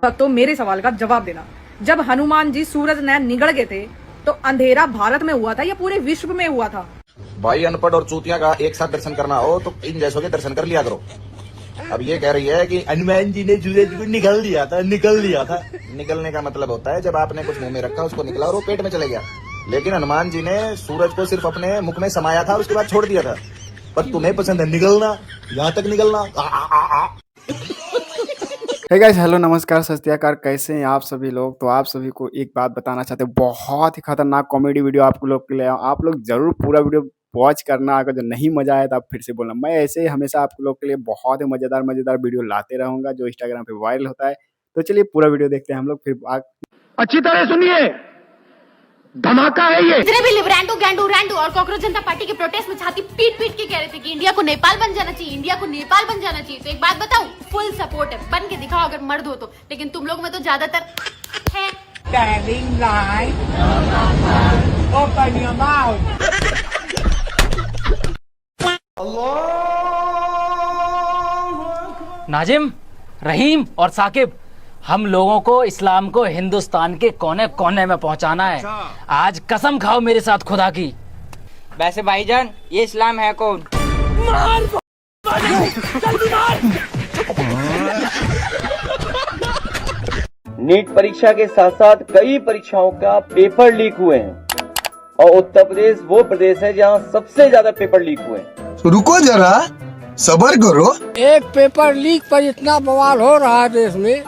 तो मेरे सवाल का जवाब देना, जब हनुमान जी सूरज नयन निगल गए थे तो अंधेरा भारत में हुआ था या पूरे विश्व में हुआ था? भाई अनपढ़ और चूतिया का एक साथ दर्शन करना हो तो इन जैसों के दर्शन कर लिया करो। अब ये कह रही है कि हनुमान जी ने सूरज को निकल दिया था। निकलने का मतलब होता है जब आपने कुछ मुंह में रखा उसको निकला और वो पेट में चले गया। लेकिन हनुमान जी ने सूरज को सिर्फ अपने मुख में समाया था, उसके बाद छोड़ दिया था। पर तुम्हें पसंद है निकलना, यहाँ तक निकलना। हे गाइस, हेलो नमस्कार सत श्री अकाल। कैसे हैं आप सभी लोग? तो आप सभी को एक बात बताना चाहते हैं, बहुत ही खतरनाक कॉमेडी वीडियो आपको लोग के लिए। आप लोग जरूर पूरा वीडियो वॉच करना। अगर जो नहीं मजा आया तो आप फिर से बोलना। मैं ऐसे ही हमेशा आप लोग के लिए बहुत ही मजेदार वीडियो लाते रहूंगा जो इंस्टाग्राम पे वायरल होता है। तो चलिए पूरा वीडियो देखते हैं हम लोग। फिर अच्छी तरह सुनिए, धमाका है ये। जितने भी लिबरांडो गैंडू और कॉकरोच जनता पार्टी के प्रोटेस्ट में छाती पीट पीट के कह रहे थे कि इंडिया को नेपाल बन जाना चाहिए, इंडिया को नेपाल बन जाना चाहिए। तो एक बात बताऊं, फुल सपोर्ट है, बन के दिखाओ अगर मर्द हो तो। लेकिन तुम लोग में तो ज्यादातर है। नाजिम, रहीम और साकिब, हम लोगों को इस्लाम को हिंदुस्तान के कोने कोने में पहुंचाना है। आज कसम खाओ मेरे साथ खुदा की। वैसे भाईजान, ये इस्लाम है कौन? नीट परीक्षा के साथ साथ कई परीक्षाओं का पेपर लीक हुए हैं और उत्तर प्रदेश वो प्रदेश है जहां सबसे ज्यादा पेपर लीक हुए हैं। तो रुको जरा, सबर करो। एक पेपर लीक पर इतना बवाल हो रहा है देश में,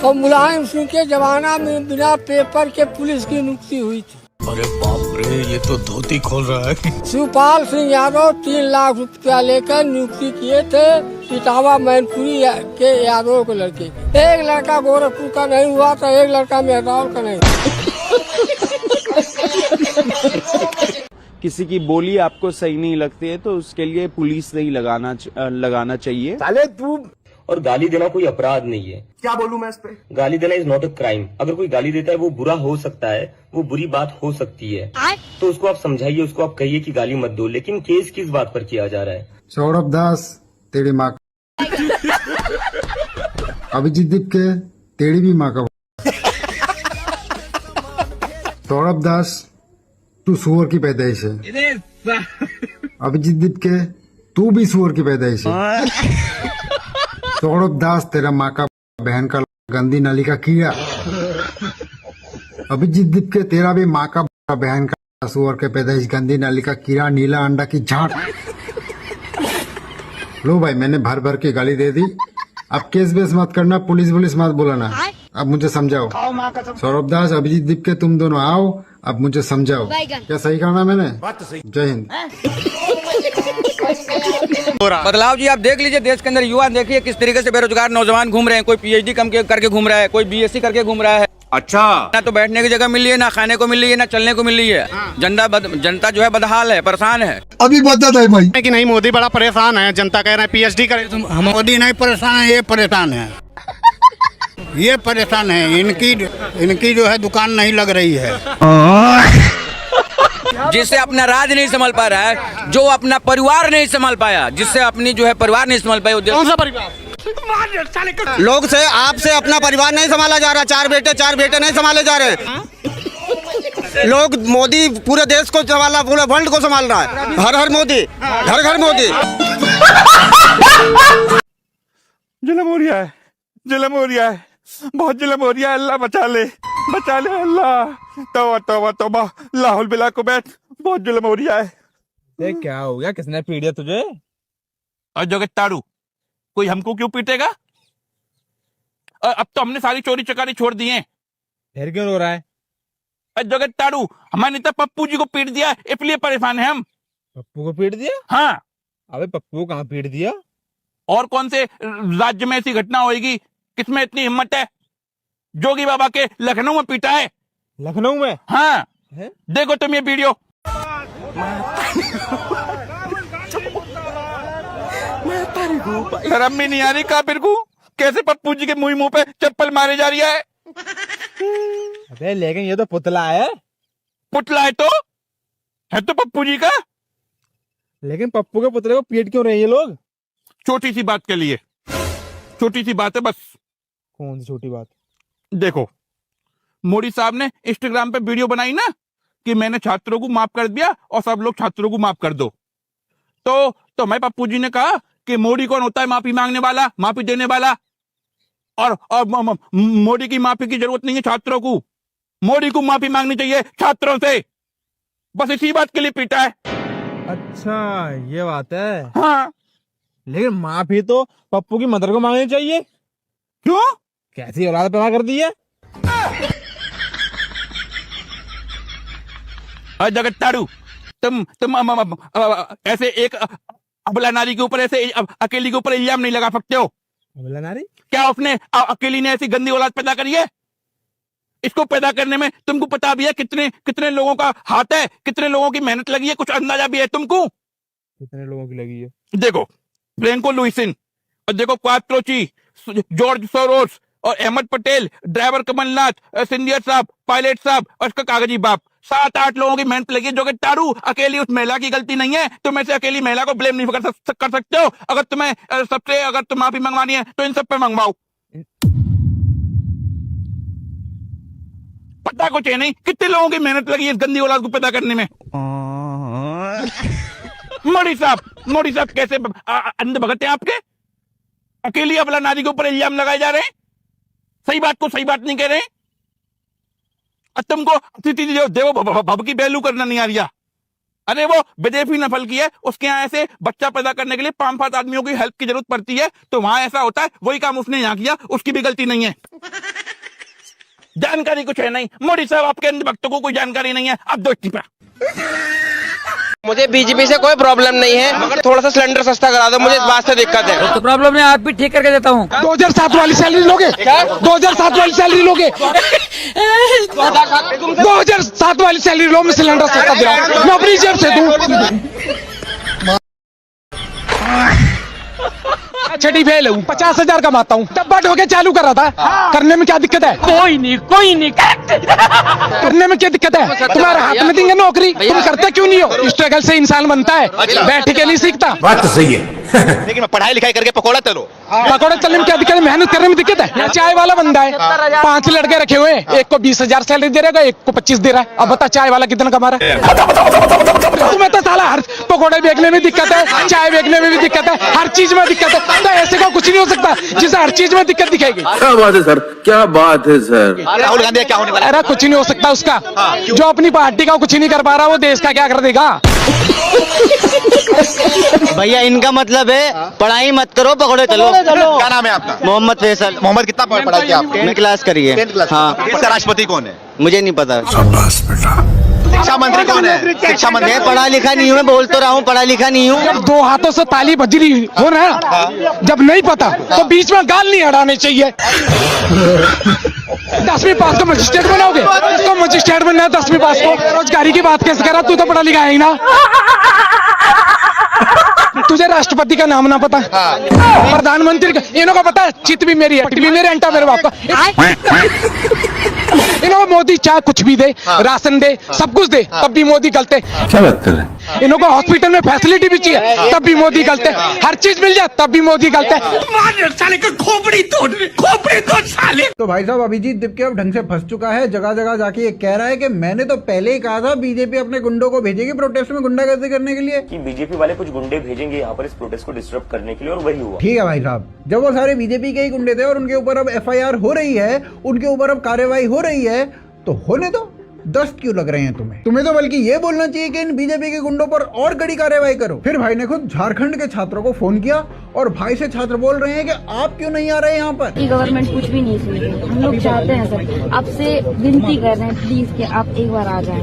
और मुलायम सिंह के जमाना में बिना पेपर के पुलिस की नियुक्ति हुई थी। अरे बाप रे, ये तो धोती खोल रहा है। शिवपाल सिंह यादव 3 लाख रुपया लेकर नियुक्ति किए थे इटावा मैनपुरी के यादव के लड़के की। एक लड़का गोरखपुर का नहीं हुआ तो एक लड़का मेहदार का नहीं। किसी की बोली आपको सही नहीं लगती है तो उसके लिए पुलिस नहीं लगाना चाहिए। साले तू, और गाली देना कोई अपराध नहीं है। क्या बोलूं मैं इस पे? गाली देना इज नॉट अ क्राइम। अगर कोई गाली देता है वो बुरा हो सकता है, वो बुरी बात हो सकती है, तो उसको आप समझाइए, उसको आप कहिए कि गाली मत दो। लेकिन केस किस बात पर किया जा रहा है? सौरभ दास तेरी माँ का, अभिजीत दीप के तेरी भी माँ का। सौरभ दास तू सुअर की पैदाइश है, अभिजीत दीप के तू भी सुअर की पैदाइश है। सौरभ दास तेरा माँ का बहन का गंदी नाली का कीड़ा। अभिजीत दीप के तेरा भी माँ का बहन का सुअर के पैदाइश गंदी नाली का कीड़ा, नीला अंडा की झाट। लो भाई, मैंने भर भर के गाली दे दी। अब केस बेस मत करना, पुलिस मत बुलाना। अब मुझे समझाओ। सौरभ दास, अभिजीत दीप के तुम दोनों आओ, अब मुझे समझाओ। क्या सही कहा ना मैंने? जय हिंद। बदलाव जी आप देख लीजिए, देश के अंदर युवा देखिए किस तरीके से बेरोजगार नौजवान घूम रहे हैं। कोई पीएचडी करके घूम रहा है, कोई बीएससी करके घूम रहा है। अच्छा, ना तो बैठने की जगह मिल रही है, ना खाने को मिल रही है, ना चलने को मिल रही है। जनता जो है बदहाल है, परेशान है। अभी बता दे भाई कि नहीं, मोदी बड़ा परेशान है, जनता कह रहे हैं पीएचडी करे। मोदी नहीं परेशान है, ये परेशान है, ये परेशान है। इनकी जो है दुकान नहीं लग रही है। जिससे अपना राज नहीं संभाल पा रहा है, जो अपना परिवार नहीं संभाल पाया, जिससे अपनी जो है परिवार नहीं संभाल पाया। कौन सा परिवार? लोग से आपसे अपना परिवार नहीं संभाला जा रहा। चार बेटे नहीं संभाले जा रहे। लोग, मोदी पूरे देश को संभाला, पूरे वर्ल्ड को संभाल रहा है। हर हर मोदी, घर घर मोदी। जुल्म हो रहा है, बहुत जुल्म हो रहा है। अल्लाह बचा ले अल्लाह। तौबा लाहौल बिला को बैठ, बहुत जुल्म हो रहा है। ये क्या हो गया? किसने पीट दिया तुझे? और जगत ताड़ू, कोई हमको क्यों पीटेगा? अब तो हमने सारी चोरी चकारी छोड़ दी है। फिर क्यों रो रहा है? जगत ताड़ू, हमारे नेता पप्पू जी को पीट दिया, इसलिए परेशान है हम। पप्पू को पीट दिया? हाँ। अबे पप्पू को कहाँ पीट दिया? और कौन से राज्य में ऐसी घटना होगी? किसमें इतनी हिम्मत है? जोगी बाबा के लखनऊ में पीटा है। लखनऊ में? हाँ है? देखो तुम ये वीडियो। शर्म भी नहीं आ रही काफिर को? कैसे पप्पू जी के मुंह पे चप्पल मारे जा रही है? अबे लेकिन ये तो पुतला है। पुतला है तो पप्पू जी का। लेकिन पप्पू के पुतले को पीट क्यों रहे हैं ये लोग? छोटी सी बात के लिए, छोटी सी बात है बस। कौन सी छोटी बात? देखो, मोदी साहब ने इंस्टाग्राम पे वीडियो बनाई ना कि मैंने छात्रों को माफ कर दिया और सब लोग छात्रों को माफ कर दो। तो मैं पप्पू जी ने कहा कि मोदी कौन होता है माफी मांगने वाला, माफी देने वाला? और मोदी की माफी की जरूरत नहीं है छात्रों को, मोदी को माफी मांगनी चाहिए छात्रों से। बस इसी बात के लिए पीटा है। अच्छा ये बात है। हाँ, लेकिन माफी तो पप्पू की मदर को मांगनी चाहिए। क्यों? कैसी औलाद पैदा कर दी है। जगत तारू, तुम ऐसे एक अबला नारी के ऊपर ऐसे अकेली के ऊपर इल्जाम नहीं लगा सकते हो। अबला नारी? क्या उसने अकेली ने ऐसी गंदी औलाद पैदा करी है? इसको पैदा करने में तुमको पता भी है कितने लोगों का हाथ है, कितने लोगों की मेहनत लगी है, कुछ अंदाजा भी है तुमको? कितने लोगों की लगी है? देखो ब्रेंको लुइसिन, और देखो क्वात्रोची, जॉर्ज सोरोस और अहमद पटेल, ड्राइवर कमलनाथ, सिंधिया साहब, पायलट साहब और उसका कागजी बाप, 7-8 लोगों की मेहनत लगी है। जो कि तारू अकेली उस महिला की गलती नहीं है। तुम ऐसे अकेली महिला को ब्लेम नहीं कर सकते हो। अगर तुम्हें सबसे अगर तुम माफी मंगवानी है तो इन सब पे मंगवाओ। पता कुछ है नहीं कितने लोगों की मेहनत लगी है इस गंदी औलाद को पैदा करने में। मोदी साहब कैसे अंधे भगत हैं आपके? अकेली अबला नारी के ऊपर इल्जाम लगाए जा रहे हैं, सही बात को सही बात नहीं कह रहे हैं। और तुमको अतिथि देवो भव की वैल्यू करना नहीं आ रहा। अरे वो विदेशी नस्ल की है, उसके यहाँ ऐसे बच्चा पैदा करने के लिए 5-7 आदमियों की हेल्प की जरूरत पड़ती है, तो वहां ऐसा होता है। वही काम उसने यहाँ किया, उसकी भी गलती नहीं है। जानकारी कुछ है नहीं। मोदी साहब आपके अंध भक्तों को कोई जानकारी नहीं है। अब दो इस्तीफा। मुझे बीजेपी से कोई प्रॉब्लम नहीं है, मगर थोड़ा सा सिलेंडर सस्ता करा दो, मुझे इस बात से दिक्कत है। तो प्रॉब्लम नहीं, आप भी ठीक करके देता हूँ। 2007 वाली सैलरी लोगे? 2007 वाली सैलरी लोगे? 2007 वाली सैलरी लो, मैं सिलेंडर सस्ता दे रहा हूँ, मैं अपनी जेब से दूं। छठी फेल हूँ, 50,000 कमाता हूँ, डब्बा ढोके चालू कर रहा था। करने में क्या दिक्कत है? कोई नहीं करने में क्या दिक्कत है? तुम्हारे हाथ में देंगे नौकरी, तुम करते क्यों नहीं हो? स्ट्रगल से इंसान बनता है, बैठ के नहीं सीखता। बात तो सही है। लेकिन पढ़ाई लिखाई करके पकौड़ा तलो। पकौड़े चलने में क्या दिक्कत है? मेहनत करने में दिक्कत है? यहाँ चाय वाला बंदा है, 5 लड़के रखे हुए हैं, एक को 20,000 सैलरी दे रहा है, एक को 25 दे रहा है। अब बता चाय वाला कितना कमा रहा है? तुम्हें तो साला हर पकौड़े बेचने में दिक्कत है, चाय बेचने में भी दिक्कत है, हर चीज में दिक्कत है। तो ऐसे को कुछ नहीं हो सकता जिसे हर चीज में दिक्कत दिखेगी। क्या बात है सर, क्या बात है सर। राहुल गांधी क्या होने वाला है? अरे कुछ नहीं हो सकता उसका। जो अपनी पार्टी का कुछ नहीं कर पा रहा, वो देश का क्या कर देगा? भैया इनका मतलब है पढ़ाई मत करो, पकौड़े चलो। क्या नाम है आपका? मोहम्मद फैसल। मोहम्मद कितना पढ़ाई किया आपने? 10वीं क्लास करी है। हाँ। देश का राष्ट्रपति कौन है? मुझे नहीं पता। शिक्षा मंत्री कौन है? शिक्षा मंत्री। मैं पढ़ा लिखा नहीं हूँ, मैं बोल तो रहा हूँ पढ़ा लिखा नहीं हूँ। जब 2 हाथों से ताली बज रही हो ना, जब नहीं पता तो बीच में गाल नहीं अड़ाने चाहिए। 10वीं पास को मजिस्ट्रेट बनाओगे? इसको मजिस्ट्रेट बनना है 10वीं पास को। बेरोजगारी की बात कैसे करा? तू तो पढ़ा लिखा है ही ना। तुझे राष्ट्रपति का नाम ना पता, प्रधानमंत्री का इन्हों का पता है? चित भी मेरी है, पट भी मेरे, अंटा मेरे बाप का। इन्हों मोदी चाहे कुछ भी दे, राशन दे, सब कुछ दे, तब भी मोदी गलते। क्या बात कर रहे हैं? इन्हों को हॉस्पिटल में फैसिलिटी भी चाहिए, तब भी मोदी गलते। हर चीज मिल जाए तब भी मोदी गलते। तो भाई साहब अभिजीत दीप के अब ढंग से फंस चुका है। जगह जगह जाके ये कह रहा है कि मैंने तो पहले ही कहा था बीजेपी अपने गुंडों को भेजेगी प्रोटेस्ट में गुंडागर्दी करने के लिए, कि बीजेपी वाले कुछ गुंडे भेजेंगे यहाँ पर इस प्रोटेस्ट को डिस्टर्ब करने के लिए, और वही हुआ। ठीक है भाई साहब, जब वो सारे बीजेपी के ही गुंडे थे और उनके ऊपर अब FIR हो रही है, उनके ऊपर अब कार्रवाई हो रही है, तो होने दो। दस्त क्यों लग रहे हैं तुम्हें तो बल्कि ये बोलना चाहिए कि इन बीजेपी के गुंडों पर और कड़ी कार्रवाई करो। फिर भाई ने खुद झारखंड के छात्रों को फोन किया और भाई से छात्र बोल रहे हैं कि आप क्यों नहीं आ रहे यहाँ पर? गवर्नमेंट कुछ भी नहीं सुन रही। हम लोग चाहते हैं सर, आपसे विनती कर रहे हैं प्लीज कि आप एक बार आ जाएं।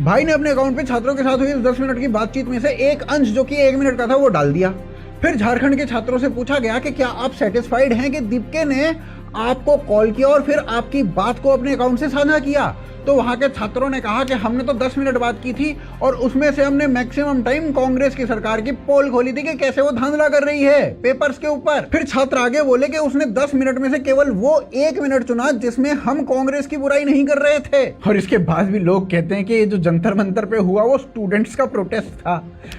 भाई ने अपने अकाउंट पे छात्रों के साथ हुई 10 मिनट की बातचीत में से एक अंश जो कि 1 मिनट का था वो डाल दिया। फिर झारखंड के छात्रों से पूछा गया कि क्या आप सेटिस्फाइड हैं कि दीपके ने आपको कॉल किया और फिर आपकी बात को अपने अकाउंट से साझा किया। तो वहां के छात्रों ने कहा कि हमने तो 10 मिनट बात की थी और उसमें से हमने मैक्सिमम टाइम कांग्रेस की सरकार की पोल खोली थी कि कैसे वो धांधला कर रही है पेपर्स के ऊपर। फिर छात्र आगे बोले कि उसने 10 मिनट में से केवल वो 1 मिनट चुना जिसमें हम कांग्रेस की बुराई नहीं कर रहे थे। और इसके बाद भी लोग कहते हैं कि ये जो जंतर मंतर पे हुआ वो स्टूडेंट्स का प्रोटेस्ट था।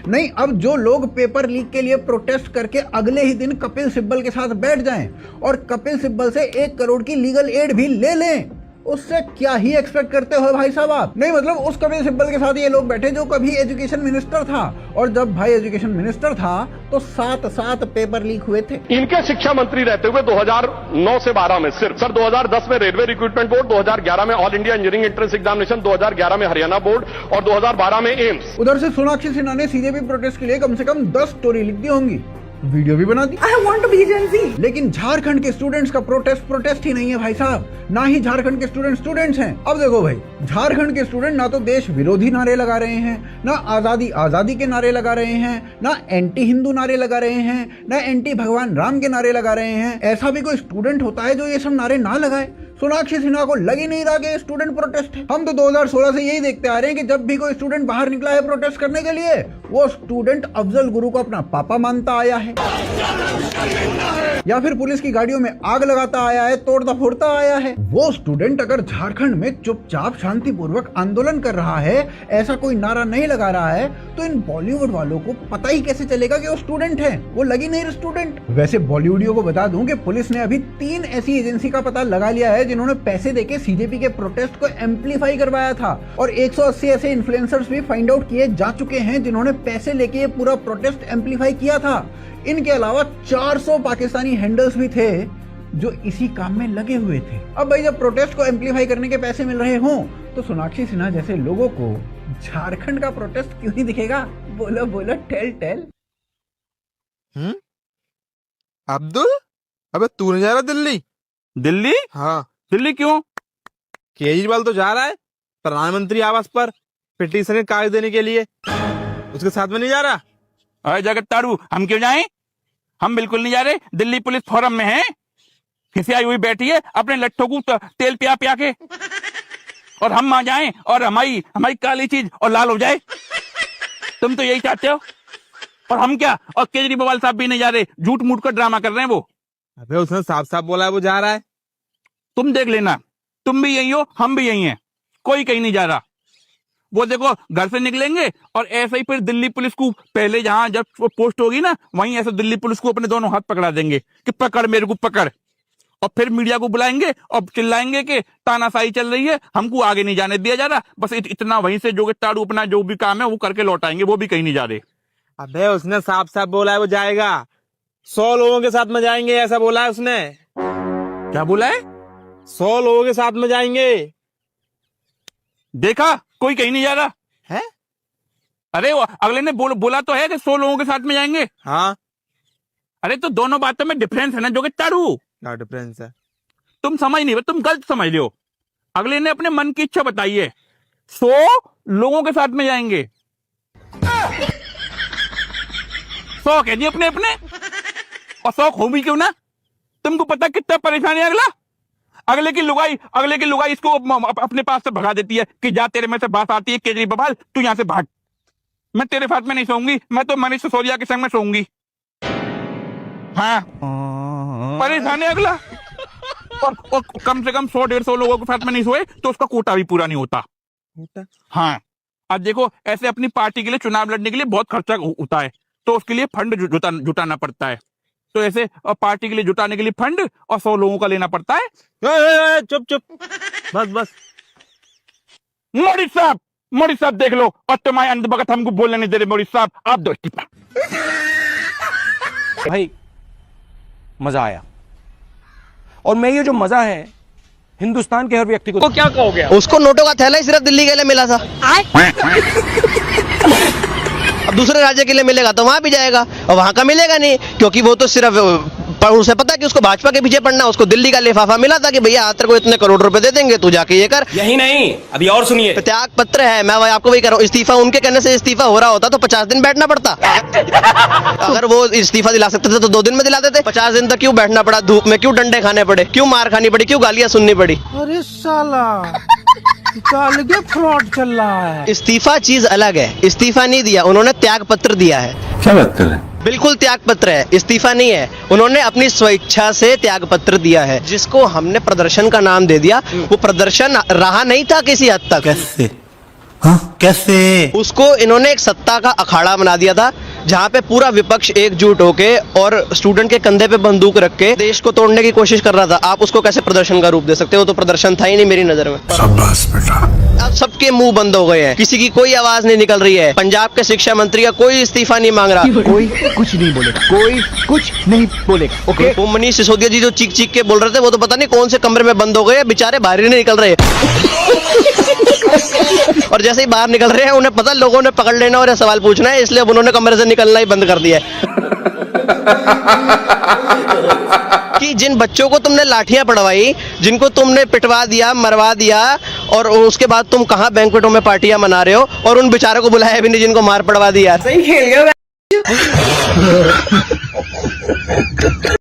नहीं, अब जो लोग पेपर लीक के लिए प्रोटेस्ट करके अगले ही दिन कपिल सिब्बल के साथ बैठ जाएं और कपिल सिब्बल से 1 करोड़ की लीगल एड भी ले लें, उससे क्या ही एक्सपेक्ट करते हो भाई साहब आप? नहीं मतलब उस कपिल सिब्बल के साथ ये लोग बैठे जो कभी एजुकेशन मिनिस्टर था, और जब भाई एजुकेशन मिनिस्टर था तो 7 पेपर लीक हुए थे। इनके शिक्षा मंत्री रहते हुए 2009 से 12 में सिर्फ सर 2010 में रेलवे रिक्रूटमेंट बोर्ड, 2011 में all India engineering entrance examination, 2011 में हरियाणा बोर्ड और 2012 में एम्स। उधर से सोनाक्षी सिन्हा ने सीजेपी प्रोटेस्ट के लिए कम से कम 10 स्टोरी लिख दी होंगी, वीडियो भी बना दी। I want to be Gen Z। लेकिन झारखंड के स्टूडेंट्स का प्रोटेस्ट ही नहीं है भाई साहब, ना ही झारखंड के स्टूडेंट्स हैं। अब देखो भाई, झारखंड के स्टूडेंट ना तो देश विरोधी नारे लगा रहे हैं, ना आजादी के नारे लगा रहे हैं, ना एंटी हिंदू नारे लगा रहे हैं, ना एंटी भगवान राम के नारे लगा रहे हैं। ऐसा भी कोई स्टूडेंट होता है जो ये सब नारे ना लगाए? सोनाक्षी सिन्हा को लग ही नहीं रहा कि स्टूडेंट प्रोटेस्ट है। हम तो 2016 से यही देखते आ रहे हैं कि जब भी कोई स्टूडेंट बाहर निकला है प्रोटेस्ट करने के लिए, वो स्टूडेंट अफजल गुरु को अपना पापा मानता आया है, या फिर पुलिस की गाड़ियों में आग लगाता आया है, तोड़ता फोड़ता आया है। वो स्टूडेंट अगर झारखंड में चुपचाप शांतिपूर्वक आंदोलन कर रहा है, ऐसा कोई नारा नहीं लगा रहा है, तो इन बॉलीवुड वालों को पता ही कैसे चलेगा कि वो स्टूडेंट है? वो लगी नहीं स्टूडेंट। वैसे बॉलीवुडियो को बता दूं कि पुलिस ने अभी 3 ऐसी एजेंसी का पता लगा लिया है जिन्होंने पैसे देके सीजेपी के प्रोटेस्ट को एम्पलीफाई करवाया था, और 180 ऐसे इन्फ्लुएंसर्स भी फाइंड आउट किए जा चुके हैं जिन्होंने पैसे लेके ये पूरा प्रोटेस्ट एम्पलीफाई किया था। इनके अलावा 400 पाकिस्तानी हैंडल्स भी थे जो इसी काम में लगे हुए थे। अब भाई जब प्रोटेस्ट को एम्पलीफाई करने के पैसे मिल रहे हों तो सोनाक्षी सिन्हा जैसे लोगों को झारखंड का प्रोटेस्ट क्यों नहीं दिखेगा? बोलो बोलो, टेल। अब्दुल, अबे तू नहीं जा रहा दिल्ली? हाँ, दिल्ली क्यों? केजरीवाल तो जा रहा है प्रधानमंत्री आवास पर पिटीशन के कागज देने के लिए, उसके साथ में नहीं जा रहा? अरे जगत तारू, हम क्यों जाएं? हम बिल्कुल नहीं जा रहे। दिल्ली पुलिस फोरम में है, खिसियाई हुई बैठी है अपने लट्ठों को तेल पिया के, और हम वहां जाएं और हमारी काली चीज और लाल हो जाए। तुम तो यही चाहते हो, और हम क्या? और केजरीवाल साहब भी नहीं जा रहे, झूठ मूठ का ड्रामा कर रहे हैं वो। अबे उसने साफ बोला है वो जा रहा है। तुम देख लेना, तुम भी यही हो, हम भी यही हैं, कोई कहीं नहीं जा रहा। वो देखो घर से निकलेंगे और ऐसे ही फिर दिल्ली पुलिस को पहले जहां जब वो पोस्ट होगी ना, वहीं ऐसे दिल्ली पुलिस को अपने दोनों हाथ पकड़ा देंगे कि पकड़ मेरे को पकड़, और फिर मीडिया को बुलाएंगे और चिल्लाएंगे कि तानाशाही चल रही है, हमको आगे नहीं जाने दिया जा रहा। बस इतना वहीं से जो ताड़ू अपना जो भी काम है वो करके लौट आएंगे, वो भी कहीं नहीं जा रहे। अबे उसने साफ बोला है वो जाएगा, 100 लोगों के साथ में जाएंगे, ऐसा बोला है उसने। क्या बोला है? 100 लोगों के साथ में जाएंगे। देखा, कोई कहीं नहीं जा रहा है। अरे अगले ने बोला तो है कि 100 लोगों के साथ में जाएंगे। हाँ, अरे तो दोनों बातों में डिफरेंस है ना जो कि ताड़ू। क्या डिफरेंस है? तुम समझ नहीं, तुम गलत समझ रहे हो। अगले ने अपने मन की इच्छा बताई है, 100 लोगों के साथ में जाएंगे। 100 कह दिए अपने, और 100 हो भी क्यों ना? तुमको पता कितना परेशानी है अगले की लुगाई इसको अपने पास से भगा देती है कि जा, तेरे में से बात आती है केजरीवाल, तू यहाँ से भाग, मैं तेरे साथ में नहीं सोऊंगी, मैं तो मनीष सिसोदिया के संग में सोऊंगी। हाँ, परेशान है अगला। और कम से कम 100-150 लोगों के साथ में नहीं सोए तो उसका कोटा भी पूरा नहीं होता। हाँ, अब देखो ऐसे अपनी पार्टी के लिए चुनाव लड़ने के लिए बहुत खर्चा होता है, तो उसके लिए फंड जुटाना पड़ता है। तो ऐसे पार्टी के लिए जुटाने के लिए फंड और 100 लोगों का लेना पड़ता है। चुप बस। मोदी साहब देख लो, और तुम्हारे अंदर बगत हमको बोलने नहीं दे रहे। मोदी साहब आप दो इस्तीफा। भाई मजा आया, और मैं ये जो मजा है हिंदुस्तान के हर व्यक्ति को क्या कहोगे? उसको नोटों का थैला ही सिर्फ दिल्ली के लिए मिला था, अब दूसरे राज्य के लिए मिलेगा तो वहां भी जाएगा, और वहां का मिलेगा नहीं, क्योंकि वो तो सिर्फ पर उसे पता कि उसको भाजपा के पीछे पड़ना, उसको दिल्ली का लिफाफा मिला था कि भैया तेरे को इतने करोड़ रुपए दे देंगे, तू जाके ये कर। यही नहीं, अभी और सुनिए। त्याग पत्र है, मैं आपको वही कह रहा हूँ, इस्तीफा उनके कहने से इस्तीफा हो रहा होता तो 50 दिन बैठना पड़ता। अगर वो इस्तीफा दिला सकते थे तो 2 दिन में दिला देते। 50 दिन तक क्यों बैठना पड़ा धूप में, क्यों डंडे खाने पड़े, क्यों मार खानी पड़ी, क्यों गालियां सुननी पड़ी? अरे साला अलग फ्रॉड चल रहा है। इस्तीफा चीज अलग है, इस्तीफा नहीं दिया उन्होंने, त्याग पत्र दिया है। क्या बात कर रहे हैं? बिल्कुल त्याग पत्र है, इस्तीफा नहीं है। उन्होंने अपनी स्वेच्छा से त्याग पत्र दिया है, जिसको हमने प्रदर्शन का नाम दे दिया। वो प्रदर्शन रहा नहीं था किसी हद तक। कैसे? हाँ, कैसे? उसको इन्होंने एक सत्ता का अखाड़ा बना दिया था, जहाँ पे पूरा विपक्ष एकजुट होके और स्टूडेंट के कंधे पे बंदूक रख के देश को तोड़ने की कोशिश कर रहा था। आप उसको कैसे प्रदर्शन का रूप दे सकते हो? तो प्रदर्शन था ही नहीं मेरी नजर में। शाबाश बेटा। अब सबके मुंह बंद हो गए हैं, किसी की कोई आवाज नहीं निकल रही है। पंजाब के शिक्षा मंत्री का कोई इस्तीफा नहीं मांग रहा, कोई कुछ नहीं बोलेगा, कोई कुछ नहीं बोलेगा। ओके, वो मनीष सिसोदिया जी जो चीख चीख के बोल रहे थे, वो तो पता नहीं कौन से कमरे में बंद हो गए, बेचारे बाहर ही नहीं निकल रहे। और जैसे ही बाहर निकल रहे हैं, उन्हें पता लोगों ने पकड़ लेना और सवाल पूछना है, इसलिए अब उन्होंने कमरे से निकलना ही बंद कर दिया है। कि जिन बच्चों को तुमने लाठियां पड़वाई, जिनको तुमने पिटवा दिया, मरवा दिया, और उसके बाद तुम कहां बैंक्वेटों में पार्टियां मना रहे हो, और उन बेचारों को बुलाया भी नहीं जिनको मार पड़वा दिया। सही खेल गया।